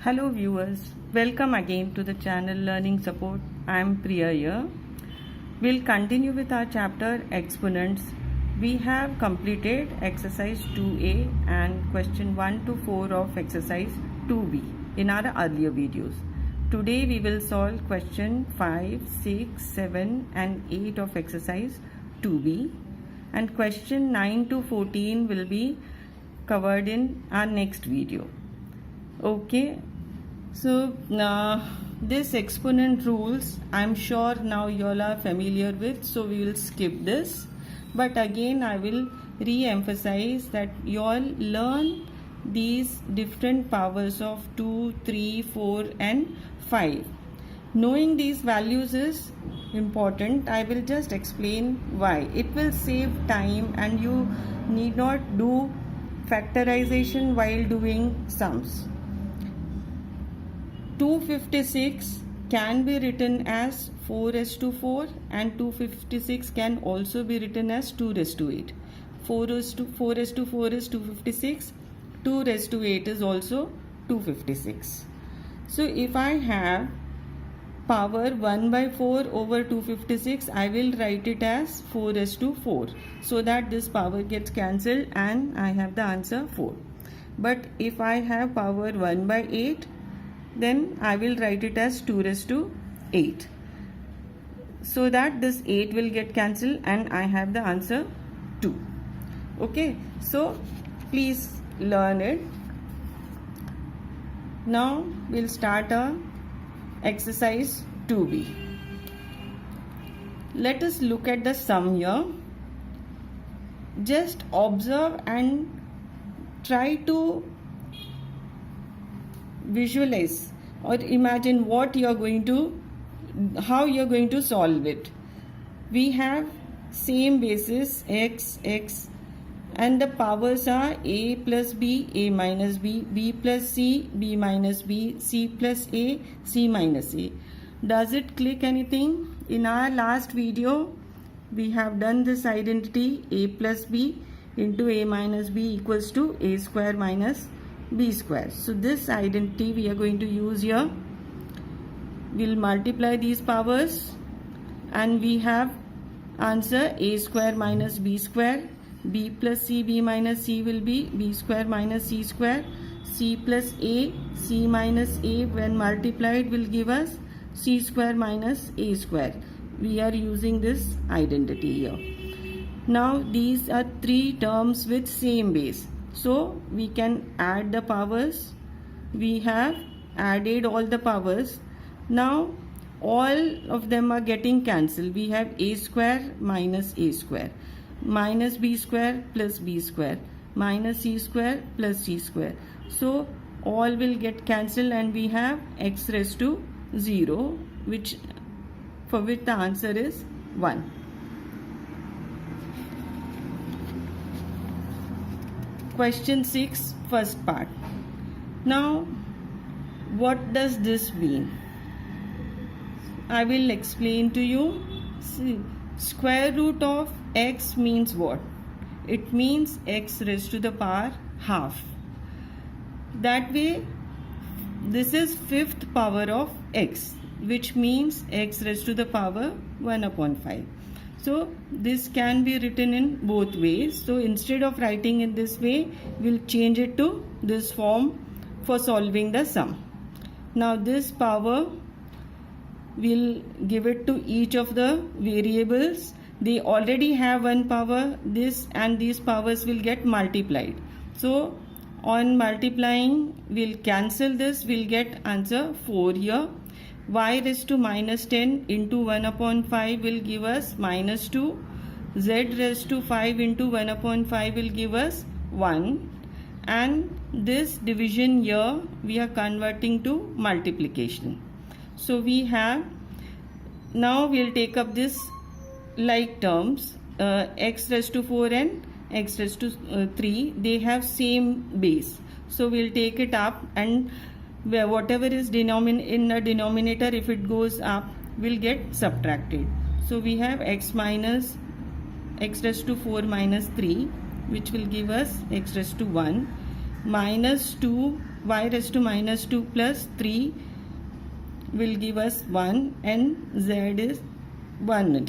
Hello viewers, welcome again to the channel Learning Support. I am Priya here. We'll continue with our chapter Exponents. We have completed exercise 2A and question 1 to 4 of exercise 2B in our earlier videos. Today we will solve question 5, 6, 7 and 8 of exercise 2B, and question 9 to 14 will be covered in our next video. Okay, so this exponent rules I'm sure now you all are familiar with, so we will skip this, but again I will re-emphasize that you all learn these different powers of 2, 3, 4 and 5. Knowing these values is important. I will just explain why. It will save time and you need not do factorization while doing sums. 256 can be written as 4 raised to 4 and 256 can also be written as 2 raised to 8. 4 raised to 4 is 256, 2 raised to 8 is also 256. So if I have power 1 by 4 over 256, I will write it as 4 raised to 4 so that this power gets cancelled and I have the answer 4. But if I have power 1 by 8, then I will write it as 2 raised to 8 so that this 8 will get cancelled and I have the answer 2. Okay, so please learn it. Now we'll start our exercise 2B. Let us look at the sum here. Just observe and try to visualize or imagine what you are going to, how you are going to solve it. We have same basis x, and the powers are a plus b, a minus b, b plus c, b minus b, c plus a, c minus a. Does it click anything? In our last video we have done this identity a plus b into a minus b equals to a square minus b square. So this identity we are going to use here. We'll multiply these powers and we have answer a square minus b square. B plus c, b minus c will be b square minus c square. C plus a, c minus a when multiplied will give us c square minus a square. We are using this identity here. Now these are three terms with same base, so we can add the powers. We have added all the powers. Now all of them are getting cancelled. We have a square minus a square, minus b square plus b square, minus c square plus c square. So all will get cancelled and we have x raised to 0, for which the answer is 1. Question 6, first part. Now what does this mean? I will explain to you. See, square root of x means what? It means x raised to the power half. That way this is fifth power of x, which means x raised to the power 1 upon 5. So this can be written in both ways. So instead of writing in this way, we'll change it to this form for solving the sum. Now this power, we'll give it to each of the variables. They already have one power. This and these powers will get multiplied. So on multiplying, we'll cancel this. We'll get answer 4 here. Y raised to minus 10 into 1 upon 5 will give us minus 2. Z raised to 5 into 1 upon 5 will give us 1. And this division here we are converting to multiplication. So we have, now we'll take up this like terms, x raised to 4 and x raised to 3. They have same base. So we'll take it up and whatever is in the denominator, if it goes up, will get subtracted. So we have x minus x raised to 4 minus 3, which will give us x raised to 1, minus 2 y raised to minus 2 plus 3 will give us 1 and z is 1.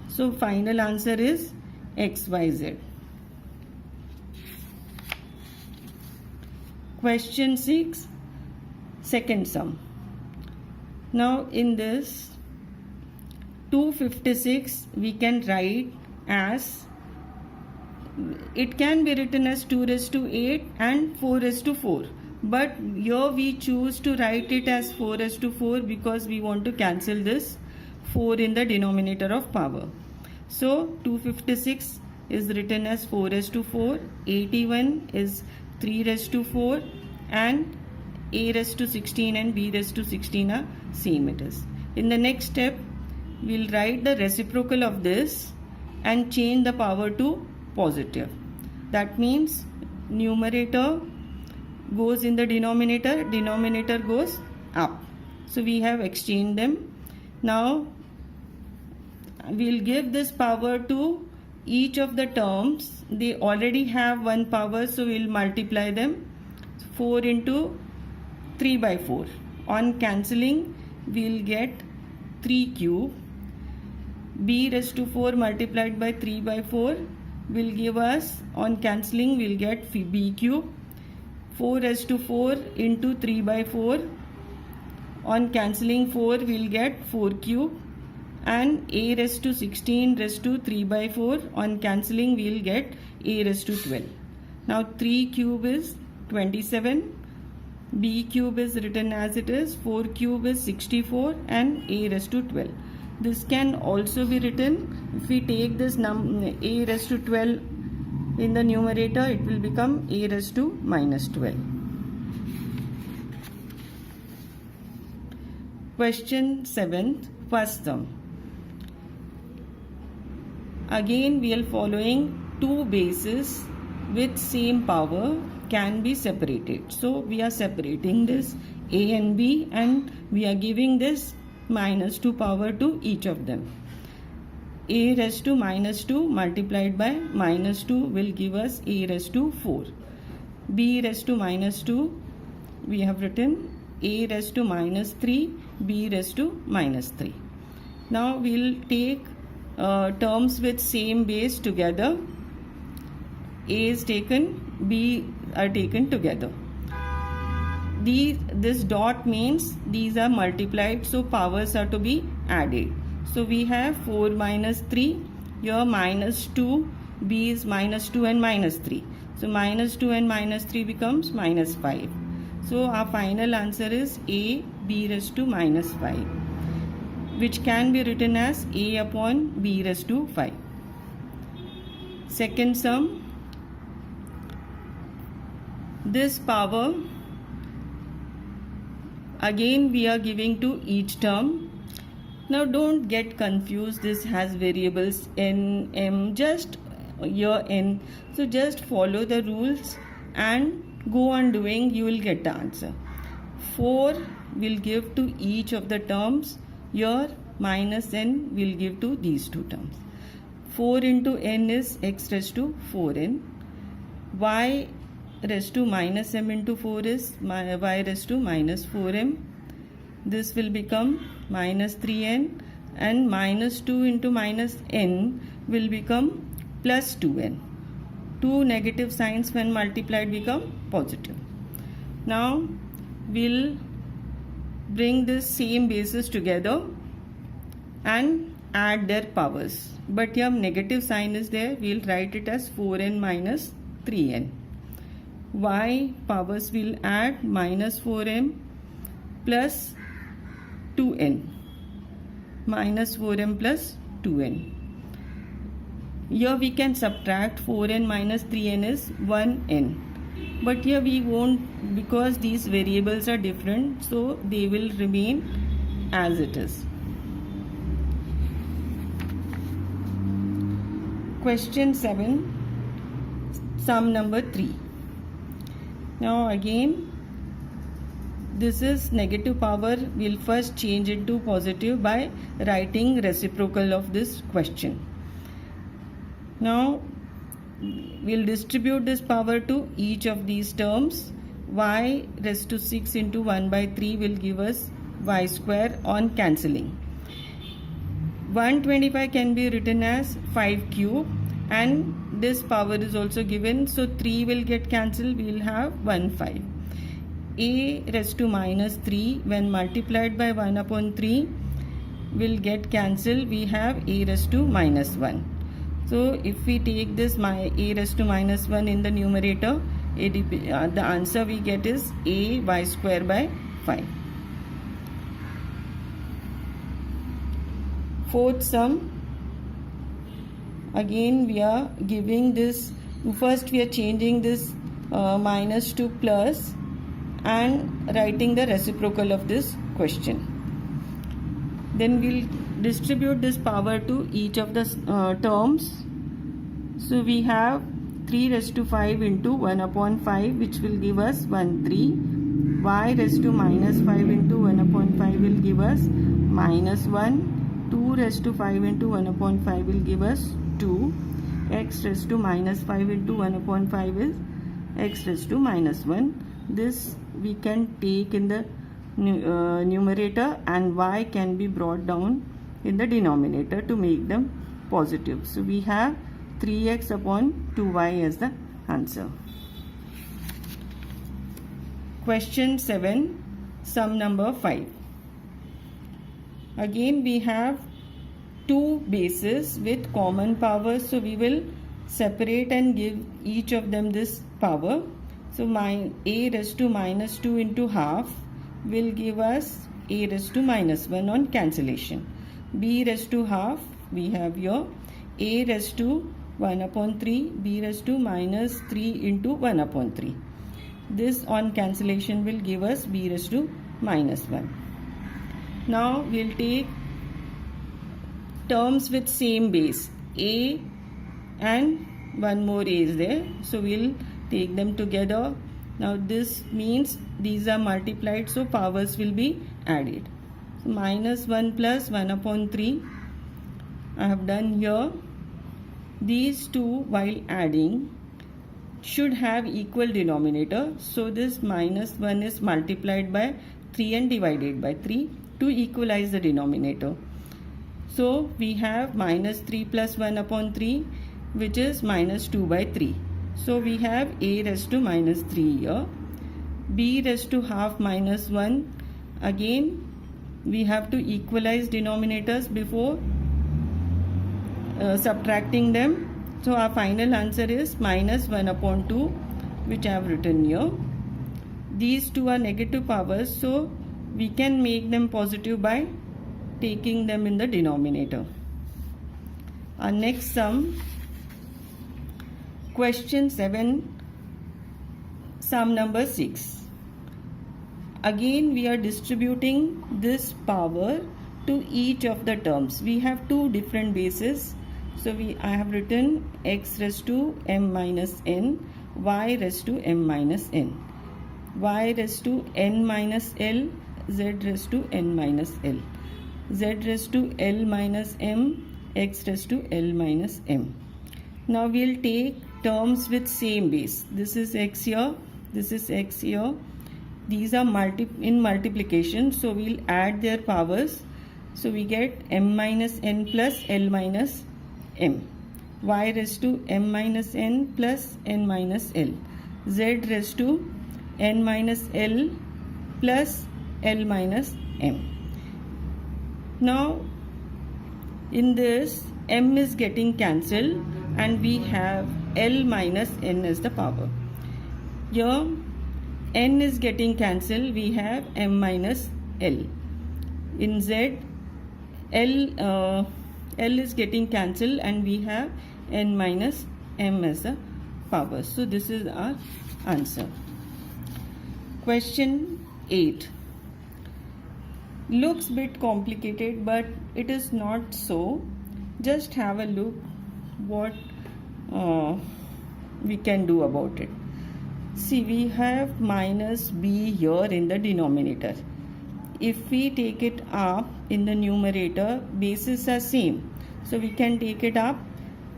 So final answer is XYZ. Question 6, second sum. Now in this 256 we can write as, it can be written as 2 raised to 8 and 4 raised to 4. But here we choose to write it as 4 raised to 4 because we want to cancel this 4 in the denominator of power. So 256 is written as 4 raised to 4, 81 is 3 raised to 4, and a raised to 16 and b raised to 16 are same it is. In the next step, we'll write the reciprocal of this and change the power to positive. That means numerator goes in the denominator, denominator goes up. So we have exchanged them. Now we'll give this power to each of the terms. They already have one power, so we'll multiply them. 4 into 3 by 4. On cancelling, we'll get 3 cube. B raised to 4 multiplied by 3 by 4 will give us, on cancelling, we'll get b cube. 4 raised to 4 into 3 by 4. On cancelling 4, we'll get 4 cube. And a raised to 16 raised to 3 by 4. On cancelling, we'll get a raised to 12. Now 3 cube is 27. B cube is written as it is. 4 cube is 64 and a raised to 12. This can also be written, if we take this a raised to 12 in the numerator, it will become a raised to minus 12. Question 7th, first sum. Again we are following two bases with same power can be separated. So we are separating this a and b and we are giving this minus 2 power to each of them. A raised to minus 2 multiplied by minus 2 will give us a raised to 4. B raised to minus 2, we have written a raised to minus 3, b raised to minus 3. Now we'll take terms with same base together. A is taken, b are taken together. This dot means these are multiplied, so powers are to be added. So we have 4 minus 3, here minus 2, b is minus 2 and minus 3. So minus 2 and minus 3 becomes minus 5. So our final answer is a b raised to minus 5, which can be written as a upon b raised to 5. Second sum, this power again we are giving to each term. Now don't get confused, this has variables n, m, just your n. So just follow the rules and go on doing, you will get the answer. 4 will give to each of the terms, your minus n will give to these two terms. 4 into n is x raised to 4n. Y raised to minus m into 4 is y raised to minus 4m. This will become minus 3n and minus 2 into minus n will become plus 2n. Two negative signs when multiplied become positive. Now we'll bring this same bases together and add their powers. But here negative sign is there, we'll write it as 4n minus 3n. Y powers will add minus 4m plus 2n, minus 4m plus 2n. Here we can subtract 4n minus 3n is 1n. But here we won't, because these variables are different, so they will remain as it is. Question 7, sum number 3. Now again, this is negative power, we'll first change it to positive by writing reciprocal of this question. Now we'll distribute this power to each of these terms. y raised to 6 into 1 by 3 will give us y square on cancelling. 125 can be written as 5 cube, and this power is also given, so 3 will get cancelled, we will have 1 5. A raised to minus 3 when multiplied by 1 upon 3 will get cancelled, we have a raised to minus 1. So if we take this a raised to minus 1 in the numerator, the answer we get is a y square by 5. Fourth sum, again we are giving this, first we are changing this minus to plus and writing the reciprocal of this question. Then we'll distribute this power to each of the terms. So we have 3 raised to 5 into 1 upon 5, which will give us 1 3. Y raised to minus 5 into 1 upon 5 will give us minus 1. 2 raised to 5 into 1 upon 5 will give us 2. X raised to minus 5 into 1 upon 5 is x raised to minus 1. This we can take in the numerator, and y can be brought down in the denominator to make them positive. So we have 3x upon 2y as the answer. Question 7, sum number 5. Again we have two bases with common power, so we will separate and give each of them this power. So a raised to minus 2 into half will give us a raised to minus 1 on cancellation. B raised to half we have here, a raised to 1 upon 3, b raised to minus 3 into 1 upon 3. This on cancellation will give us b raised to minus 1. Now we'll take terms with same base, a and one more a is there, so we'll take them together. Now this means these are multiplied, so powers will be added. So minus 1 plus 1 upon 3 I have done here. These two while adding should have equal denominator, so this minus 1 is multiplied by 3 and divided by 3 to equalize the denominator. So we have minus 3 plus 1 upon 3, which is minus 2 by 3. So we have a raised to minus 3 here. B raised to half minus 1. Again we have to equalize denominators before subtracting them. So our final answer is minus 1 upon 2, which I have written here. These two are negative powers, so we can make them positive by taking them in the denominator. Our next sum, question 7, sum number 6. Again we are distributing this power to each of the terms. We have two different bases, so I have written x raised to m minus n, y raised to m minus n, y raised to n minus l, z raised to n minus l, z raised to l minus m, x raised to l minus m. Now we'll take terms with same base. This is x here, this is x here. These are in multiplication, so we'll add their powers. So we get m minus n plus l minus m, y raised to m minus n plus n minus l, z raised to n minus l plus l minus m. Now in this m is getting cancelled and we have l minus n as the power. Here n is getting cancelled, we have m minus l. In z l is getting cancelled and we have n minus m as the power. So this is our answer. Question 8. Looks bit complicated, but it is not so. Just have a look what we can do about it. See, we have minus b here in the denominator. If we take it up in the numerator, bases are same, so we can take it up.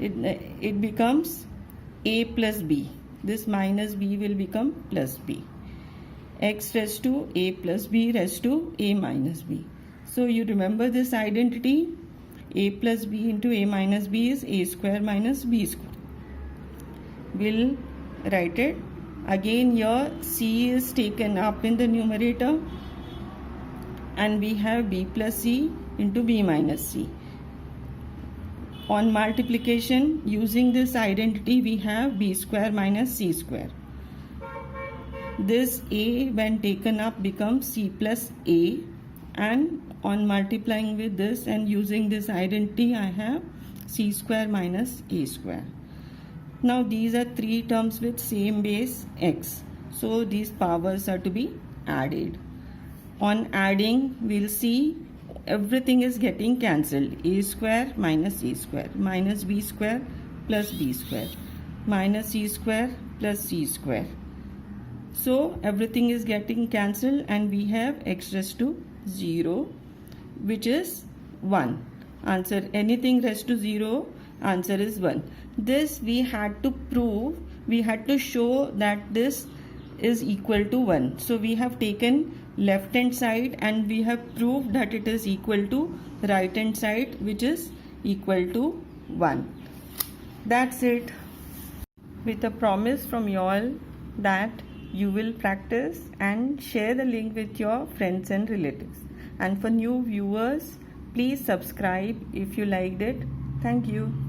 It becomes a plus b. This minus b will become plus b. x raised to a plus b raised to a minus b. So you remember this identity, a plus b into a minus b is a square minus b square. We'll write it. Again here c is taken up in the numerator and we have b plus c into b minus c. On multiplication, using this identity, we have b square minus c square. This a when taken up becomes c plus a, and on multiplying with this and using this identity, I have c square minus a square. Now these are three terms with same base x. So these powers are to be added. On adding, we'll see everything is getting cancelled. A square minus a square minus b square plus b square minus c square plus c square. So everything is getting cancelled and we have x raised to 0, which is 1. Answer, anything raised to 0, answer is 1. This we had to prove, we had to show that this is equal to 1. So we have taken left hand side and we have proved that it is equal to right hand side, which is equal to 1. That's it. With a promise from you all that you will practice and share the link with your friends and relatives. And for new viewers, please subscribe if you liked it. Thank you.